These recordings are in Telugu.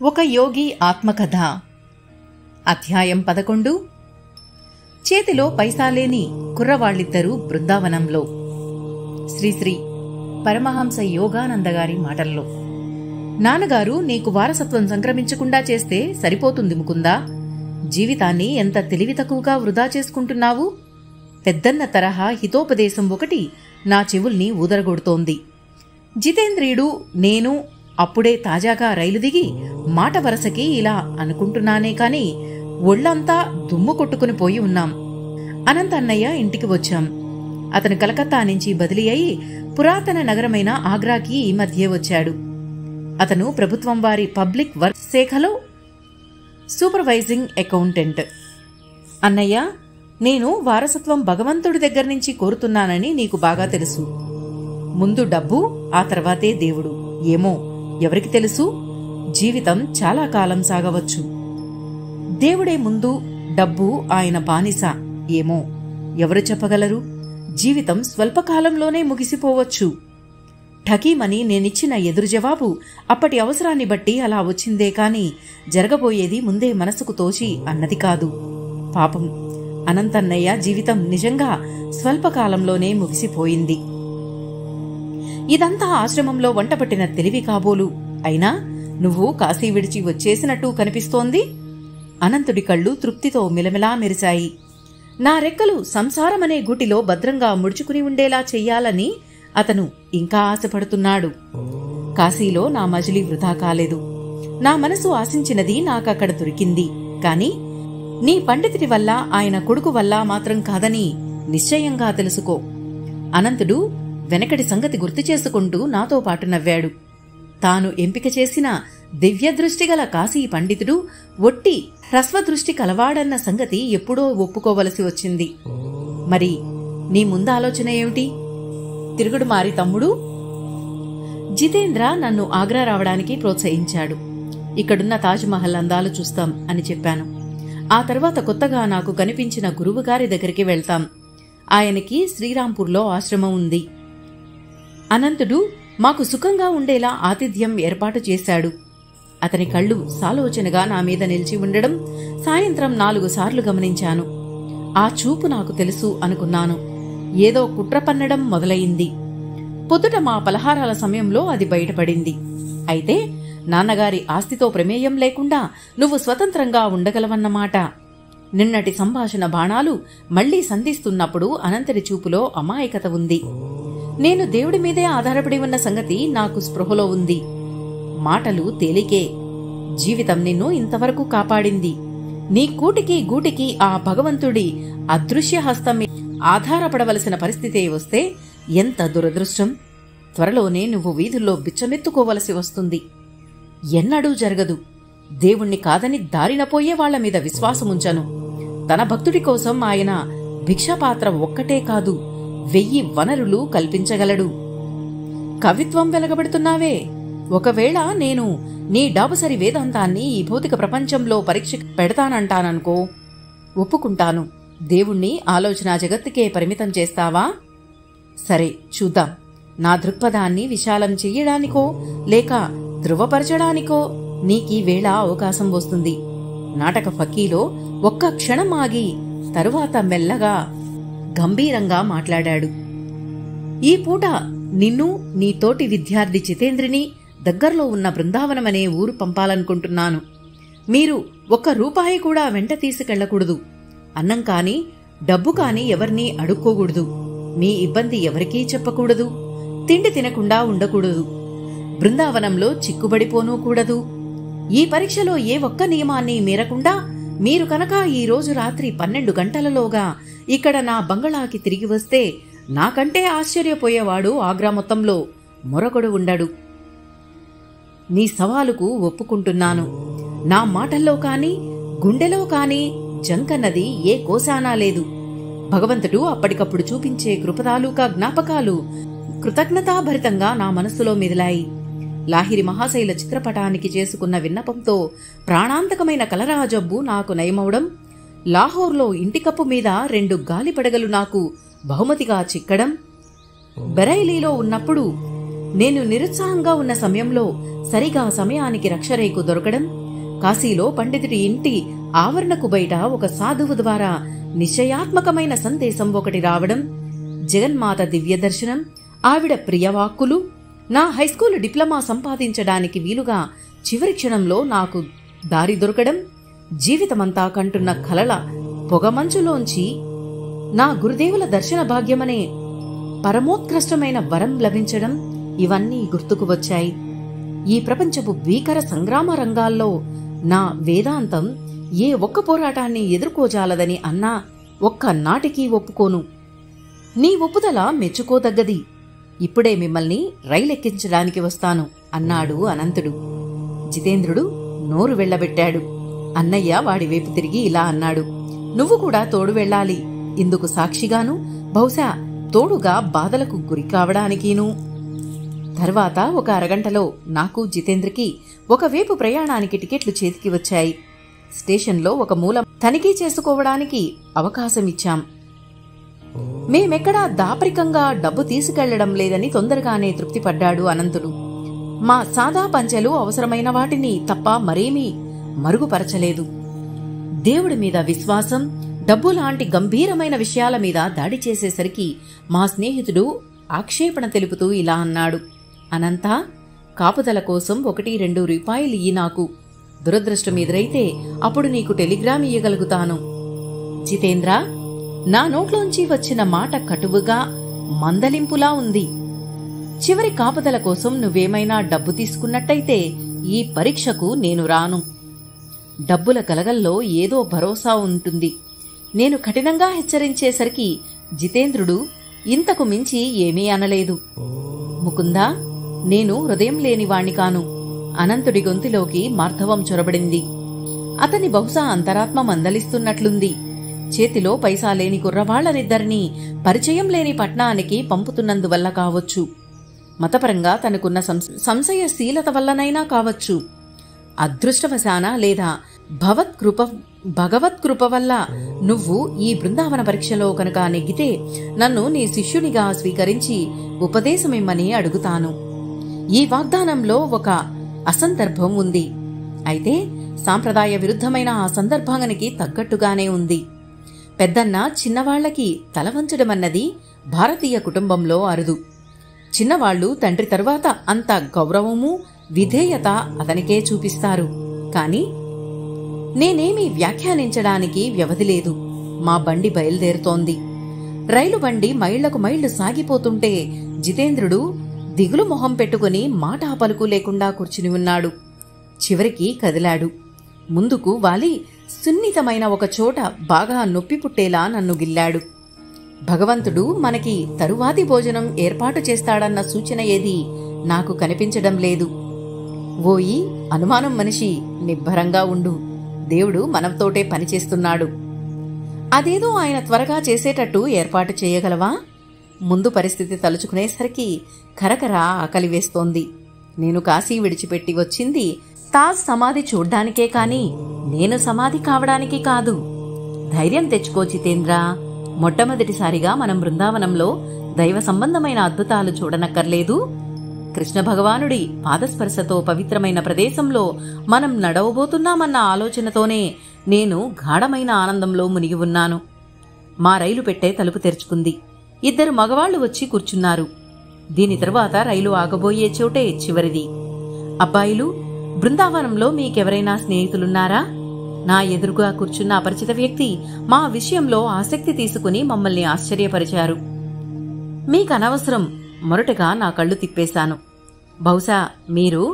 ఒక యోగి ఆత్మకథ. అధ్యాయం 11. చేతిలో పైసాలేని కుర్రవాళ్ళిద్దరూ బృందావనంలో. శ్రీశ్రీ పరమహంస యోగానందగారి మాటల్లో. నాన్నగారు, నీకు వారసత్వం సంక్రమించకుండా చేస్తే సరిపోతుంది ముకుందా. జీవితాన్ని ఎంత తెలివి తక్కువగా వృధా చేసుకుంటున్నావు. పెద్దన్న తరహా హితోపదేశం ఒకటి నా చెవుల్ని ఊదరగొడుతోంది. జితేంద్రియుడు, నేను అప్పుడే తాజాగా రైలు దిగి మాట వరసకి ఇలా అనుకుంటున్నానే కాని ఒళ్లంతా దుమ్ము కొట్టుకుని పోయి ఉన్నాం. అనంత అన్నయ్య ఇంటికి వచ్చాం. అతను కలకత్తా నుంచి బదిలీ అయి పురాతన నగరమైన ఆగ్రాకి ఈ మధ్యే వచ్చాడు. అతను ప్రభుత్వం వారి పబ్లిక్ వర్క్ శాఖలో సూపర్వైజింగ్ అకౌంటెంట్. అన్నయ్య, నేను వారసత్వం భగవంతుడి దగ్గర నుంచి కోరుతున్నానని నీకు బాగా తెలుసు. ముందు డబ్బు, ఆ తర్వాతే దేవుడు. ఏమో, ఎవరికి తెలుసు? జీవితం చాలా కాలం సాగవచ్చు. దేవుడే ముందు, డబ్బు ఆయన బానిస. ఏమో, ఎవరు చెప్పగలరు? జీవితం స్వల్పకాలంలోనే ముగిసిపోవచ్చు. ఠకీమని నేనిచ్చిన ఎదురు జవాబు అప్పటి అవసరాన్ని బట్టి అలా వచ్చిందే కాని జరగబోయేది ముందే మనసుకు తోచి అన్నది కాదు. పాపం అనంతన్నయ్య జీవితం నిజంగా స్వల్పకాలంలోనే ముగిసిపోయింది. ఇదంతా ఆశ్రమంలో వంటపట్టిన తెలివి కాబోలు. అయినా నువ్వు కాశీ విడిచి వచ్చేసినట్టు కనిపిస్తోంది. అనంతుడి కళ్ళు తృప్తితో మిలమిలా మెరిశాయి. నా రెక్కలు సంసారమనే గూటిలో భద్రంగా ముడుచుకుని ఉండేలా చెయ్యాలని అతను ఇంకా ఆశపడుతున్నాడు. కాశీలో నా మజిలీ వృధా కాలేదు. నా మనసు ఆశించినది నాకక్కడ దొరికింది. కాని నీ పండితుడి వల్ల, ఆయన కొడుకు వల్ల మాత్రం కాదని నిశ్చయంగా తెలుసుకో. అనంతుడు వెనకటి సంగతి గుర్తు చేసుకుంటూ నాతో పాటు నవ్వాడు. తాను ఎంపిక చేసిన దివ్యదృష్టిగల కాశీ పండితుడు ఒట్టి హ్రస్వదృష్టి కలవాడన్న సంగతి ఎప్పుడో ఒప్పుకోవలసి వచ్చింది. మరి నీ ముందాలోచన ఏమిటి? తిరుగుడు మారి తమ్ముడు. జితేంద్ర నన్ను ఆగ్రా రావడానికి ప్రోత్సహించాడు. ఇక్కడున్న తాజ్మహల్ అందాలు చూస్తాం అని చెప్పాను. ఆ తర్వాత కొత్తగా నాకు కనిపించిన గురువుగారి దగ్గరికి వెళ్తాం. ఆయనకి శ్రీరాంపూర్లో ఆశ్రమం ఉంది. అనంతుడు మాకు సుఖంగా ఉండేలా ఆతిథ్యం ఏర్పాటు చేశాడు. అతని కళ్ళు సాలోచనగా నా మీద నిలిచి ఉండడం సాయంత్రం 4 సార్లు గమనించాను. ఆ చూపు నాకు తెలుసు అనుకున్నాను. ఏదో కుట్ర పన్నడం మొదలయింది. పొద్దుట మా పలహారాల సమయంలో అది బయటపడింది. అయితే నాన్నగారి ఆస్తితో ప్రమేయం లేకుండా నువ్వు స్వతంత్రంగా ఉండగలవన్నమాట. నిన్నటి సంభాషణ బాణాలు మళ్లీ సంధిస్తున్నప్పుడు అనంతరి చూపులో అమాయకత ఉంది. నేను దేవుడి మీదే ఆధారపడి ఉన్న సంగతి నాకు స్పృహలో ఉంది. మాటలు తేలికే. జీవితం నిన్ను ఇంతవరకు కాపాడింది. నీ కూటికి గూటికి ఆ భగవంతుడి అదృశ్య హస్తం ఆధారపడవలసిన పరిస్థితే వస్తే ఎంత దురదృష్టం. త్వరలోనే నువ్వు వీధుల్లో బిచ్చమెత్తుకోవలసి వస్తుంది. ఎన్నడూ జరగదు. దేవుణ్ణి కాదని దారిన పోయే వాళ్ల మీద విశ్వాసముంచను. తన భక్తుడి కోసం ఆయన భిక్షపాత్ర ఒక్కటే కాదు, 1000 వనరులు కల్పించగలడు. కవిత్వం వెలగబెడుతున్నావే. ఒకవేళ నేను నీ డాబుసరి వేదాంతాన్ని ఈ భౌతిక ప్రపంచంలో పరీక్ష పెడతానంటాననుకో, ఒప్పుకుంటాను. దేవుణ్ణి ఆలోచనా జగత్తుకే పరిమితం చేస్తావా? సరే, చూద్దాం. నా దృక్పథాన్ని విశాలం చెయ్యడానికో లేక ధృవపరచడానికో నీకీ వేళ అవకాశం వస్తుంది. నాటక ఫకీలో ఒక్క క్షణం ఆగి తరువాత మెల్లగా గంభీరంగా మాట్లాడాడు. ఈ పూట నిన్ను, నీ తోటి విద్యార్థి జితేంద్రిని దగ్గర్లో ఉన్న బృందావనమనే ఊరు పంపాలనుకుంటున్నాను. మీరు ₹1 కూడా వెంట తీసుకెళ్లకూడదు. అన్నం కాని డబ్బు కాని ఎవరినీ అడుక్కోకూడదు. మీ ఇబ్బంది ఎవరికీ చెప్పకూడదు. తిండి తినకుండా ఉండకూడదు. బృందావనంలో చిక్కుబడిపోనూ కూడదు. ఈ పరీక్షలో ఏ ఒక్క నియమాన్ని మీరకుండా మీరు కనుక ఈ రోజు రాత్రి 12 గంటలలోగా ఇక్కడ నా బంగళాకి తిరిగి వస్తే నాకంటే ఆశ్చర్యపోయేవాడు ఆగ్రా మొత్తంలో మరొకడు ఉండడు. నీ సవాలుకు ఒప్పుకుంటున్నాను. నా మాటల్లో కాని గుండెలో కాని జంకన్నది ఏ కోశానా లేదు. భగవంతుడు అప్పటికప్పుడు చూపించే కృపతాలూకా జ్ఞాపకాలు కృతజ్ఞతాభరితంగా నా మనస్సులో మెదిలాయి. లాహిరి మహాశైల చిత్రపటానికి చేసుకున్న విన్నపంతో ప్రాణాంతకమైన కలరా జబ్బు నాకు నయమవడం, లాహోర్లో ఇంటికప్పు మీద 2 గాలిపడగలు నాకు బహుమతిగా చిక్కడం, బెరైలీలో ఉన్నప్పుడు నేను నిరుత్సాహంగా ఉన్న సమయంలో సరిగా సమయానికి రక్షరేకు దొరకడం, కాశీలో పండితుడి ఇంటి ఆవరణకు బయట ఒక సాధువు ద్వారా నిశ్చయాత్మకమైన సందేశం ఒకటి రావడం, జగన్మాత దివ్య దర్శనం, ఆవిడ ప్రియవాక్కులు, నా హైస్కూలు డిప్లొమా సంపాదించడానికి వీలుగా చివరి క్షణంలో నాకు దారి దొరకడం, జీవితమంతా కంటున్న కలల పొగమంచులోంచి నా గురుదేవుల దర్శన భాగ్యమనే పరమోత్కృష్టమైన వరం లభించడం, ఇవన్నీ గుర్తుకు వచ్చాయి. ఈ ప్రపంచపు భీకర సంగ్రామ రంగాల్లో నా వేదాంతం ఏ ఒక్క పోరాటాన్ని ఎదుర్కోజాలదని అన్నా ఒక్క నాటికి ఒప్పుకోను. నీ ఒప్పుదల మెచ్చుకోదగ్గది. ఇప్పుడే మిమ్మల్ని రైలెక్కించడానికి వస్తాను అన్నాడు అనంతుడు. జితేంద్రుడు నోరు వెళ్లబెట్టాడు. అన్నయ్య వాడివైపు తిరిగి ఇలా అన్నాడు, నువ్వు కూడా తోడు వెళ్ళాలి. ఇందుకు సాక్షిగాను, బహుశా తోడుగా బాధలకు గురి కావడానికిను. తర్వాత ఒక అరగంటలో నాకు జితేంద్రకి ఒకవైపు ప్రయాణానికి టికెట్లు చేతికి వచ్చాయి. స్టేషన్లో ఒక మూల తనిఖీ చేసుకోవడానికి అవకాశమిచ్చాం. మేమెక్కడా దాపరికంగా డబ్బు తీసుకెళ్లడం లేదని తొందరగానే తృప్తిపడ్డాడు అనంతుడు. మా సాదా పంచెలు అవసరమైన వాటిని తప్ప మరేమీ మరుగుపరచలేదు. దేవుడి మీద విశ్వాసం, డబ్బు లాంటి గంభీరమైన విషయాల మీద దాడి చేసేసరికి మా స్నేహితుడు ఆక్షేపణ తెలుపుతూ ఇలా అన్నాడు, అనంతా, కాపుదల కోసం 1-2 రూపాయలు ఇయ్యి నాకు. దురదృష్టం ఎదురైతే అప్పుడు నీకు టెలిగ్రామ్ ఇయ్యగలుగుతాను. జితేంద్ర, నా నోట్లోంచి వచ్చిన మాట కటువుగా, మందలింపులా ఉంది. చివరి కాపుదల కోసం నువ్వేమైనా డబ్బు తీసుకున్నట్టయితే ఈ పరీక్షకు నేను రాను. డబ్బుల గలగల్లో ఏదో భరోసా ఉంటుంది. నేను కఠినంగా హెచ్చరించేసరికి జితేంద్రుడు ఇంతకు మించి ఏమీ అనలేదు. ముకుందా, నేను హృదయం లేనివాణ్ణి కాను. అనంతుడి గొంతులోకి మార్ధవం చొరబడింది. అతని బహుశా అంతరాత్మ మందలిస్తున్నట్లుంది. చేతిలో పైసా లేని కుర్రవాళ్లనిద్దరినీ పరిచయం లేని పట్నానికి పంపుతున్నందువల్ల కావచ్చు. మతపరంగా తనకున్న సంశయశీలత వల్లనైనా కావచ్చు. అదృష్టవశాన లేదా భగవత్కృప వల్ల నువ్వు ఈ బృందావన పరీక్షలో కనుక నెగ్గితే నన్ను నీ శిష్యునిగా స్వీకరించి ఉపదేశమిమ్మని అడుగుతాను. ఈ వాగ్దానంలో ఒక అసందర్భం ఉంది. అయితే సాంప్రదాయ విరుద్ధమైన ఆ సందర్భానికి తగ్గట్టుగానే ఉంది. పెద్దన్న చిన్నవాళ్లకి తలవంచడమన్నది భారతీయ కుటుంబంలో అరుదు. చిన్నవాళ్లు తండ్రి తరువాత అంత గౌరవము, విధేయత అతనికే చూపిస్తారు. కాని నేనేమీ వ్యాఖ్యానించడానికి వ్యవధి లేదు. మా బండి బయలుదేరుతోంది. రైలు బండి మైళ్లకు మైళ్లు సాగిపోతుంటే జితేంద్రుడు దిగులు మొహం పెట్టుకుని మాట పలుకు లేకుండా కూర్చుని ఉన్నాడు. చివరికి కదిలాడు. ముందుకు వాలి సున్నితమైన ఒక చోట బాగా నొప్పి పుట్టేలా నన్ను గిల్లాడు. భగవంతుడు మనకి తరువాతి భోజనం ఏర్పాటు చేస్తాడన్న సూచన ఏదీ నాకు కనిపించడం లేదు. ఓయి అనుమానం మనిషి, నిబ్బరంగా ఉండు. దేవుడు మనంతోటే పనిచేస్తున్నాడు. అదేదో ఆయన త్వరగా చేసేటట్టు ఏర్పాటు చేయగలవా? ముందు పరిస్థితి తలుచుకునేసరికి కరకర ఆకలి వేస్తోంది. నేను కాశీ విడిచిపెట్టి వచ్చింది తాజ్ సమాధి చూడ్డానికే కాని నేను సమాధి కావడానికి కాదు. ధైర్యం తెచ్చుకో జితేంద్ర. మొట్టమొదటిసారిగా మనం బృందావనంలో దైవ సంబంధమైన అద్భుతాలు చూడనక్కర్లేదు. కృష్ణ భగవానుడి పాదస్పర్శతో పవిత్రమైన ప్రదేశంలో మనం నడవబోతున్నామన్న ఆలోచనతోనే నేను గాఢమైన ఆనందంలో మునిగి ఉన్నాను. మా రైలు పెట్టే తలుపు తెరుచుకుంది. 2 మగవాళ్లు వచ్చి కూర్చున్నారు. దీని తరువాత రైలు ఆగబోయే చోటే చివరిది. అబ్బాయిలు, బృందావనంలో మీకెవరైనా స్నేహితులున్నారా? నా ఎదురుగా కూర్చున్న అపరిచిత వ్యక్తి మా విషయంలో ఆసక్తి తీసుకుని మమ్మల్ని ఆశ్చర్యపరిచారు. మీకనవసరం. మొరటగా నా కళ్ళు తిప్పేశాను. బహుశా మీరు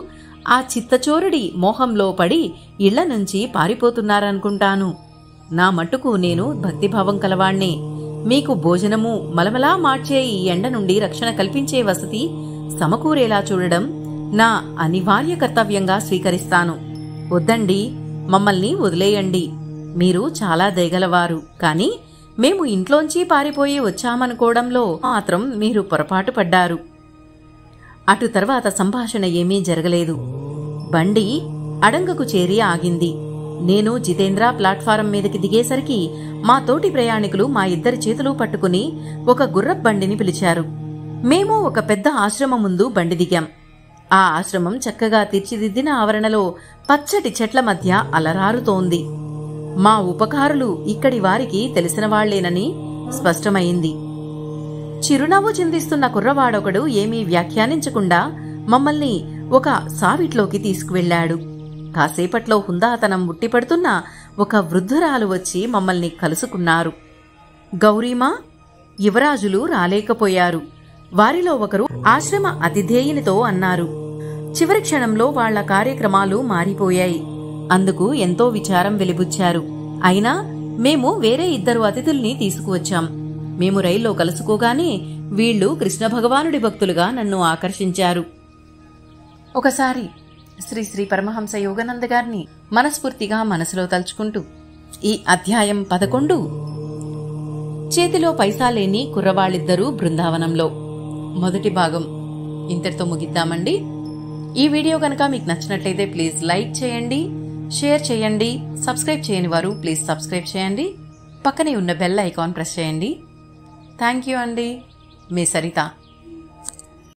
ఆ చిత్తచోరుడి మోహంలో పడి ఇళ్ల నుంచి పారిపోతున్నారనుకుంటాను. నా మట్టుకు నేను భక్తిభావం కలవాణ్ణే. మీకు భోజనము మలమలా మార్చే ఈ ఎండ నుండి రక్షణ కల్పించే వసతి సమకూరేలా చూడడం నా అనివార్య కర్తవ్యంగా స్వీకరిస్తాను. వద్దండి, మమ్మల్ని వదిలేయండి. మీరు చాలా దయగలవారు. కాని మేము ఇంట్లోంచి పారిపోయి వచ్చామనుకోవడంలో మాత్రం మీరు పొరపాటు పడ్డారు. అటు తర్వాత సంభాషణ ఏమీ జరగలేదు. బండి అడంగకు చేరి ఆగింది. నేను జితేంద్ర ప్లాట్ఫారం మీదకి దిగేసరికి మా తోటి ప్రయాణికులు మా 2 చేతులు పట్టుకుని ఒక గుర్రపు బండిని పిలిచారు. మేము ఒక పెద్ద ఆశ్రమం ముందు బండి దిగాం. ఆ ఆశ్రమం చక్కగా తీర్చిదిద్దిన ఆవరణలో పచ్చటి చెట్ల మధ్య అలరారుతోంది. మా ఉపకారులు ఇక్కడి వారికి తెలిసిన వాళ్లేనని స్పష్టమైంది. చిరునవ్వు చిందిస్తున్న కుర్రవాడొకడు ఏమీ వ్యాఖ్యానించకుండా మమ్మల్ని ఒక సావిట్లోకి తీసుకువెళ్లాడు. కాసేపట్లో హుందాతనం ముట్టిపడుతున్న ఒక వృద్ధురాలు వచ్చి మమ్మల్ని కలుసుకున్నారు. గౌరీమా, యువరాజులు రాలేకపోయారు. వారిలో ఒకరు ఆశ్రమ అతిథేయునితో అన్నారు. చివరి క్షణంలో వాళ్ల కార్యక్రమాలు మారిపోయాయి. అందుకు ఎంతో విచారం వెలిబుచ్చారు. అయినా మేము వేరే 2 అతిథుల్ని తీసుకువచ్చాం. మేము రైల్లో కలుసుకోగానే వీళ్లు కృష్ణ భగవానుడి భక్తులుగా నన్ను ఆకర్షించారు. ఒకసారి శ్రీ శ్రీ పరమహంస యోగానంద గారిని మనస్ఫూర్తిగా మనసులో తలుచుకుంటూ ఈ అధ్యాయం 11 చేతిలో పైసా లేని కుర్రవాళ్ళిద్దరూ బృందావనంలో మొదటి భాగం ఇంతటితో ముగిద్దామండి. ఈ వీడియో కనుక మీకు నచ్చినట్లయితే ప్లీజ్ లైక్ చేయండి, షేర్ చేయండి. సబ్స్క్రైబ్ చేయని వారు ప్లీజ్ సబ్స్క్రైబ్ చేయండి. పక్కనే ఉన్న బెల్ ఐకాన్ ప్రెస్ చేయండి. థ్యాంక్ యూ అండి. మీ సరిత.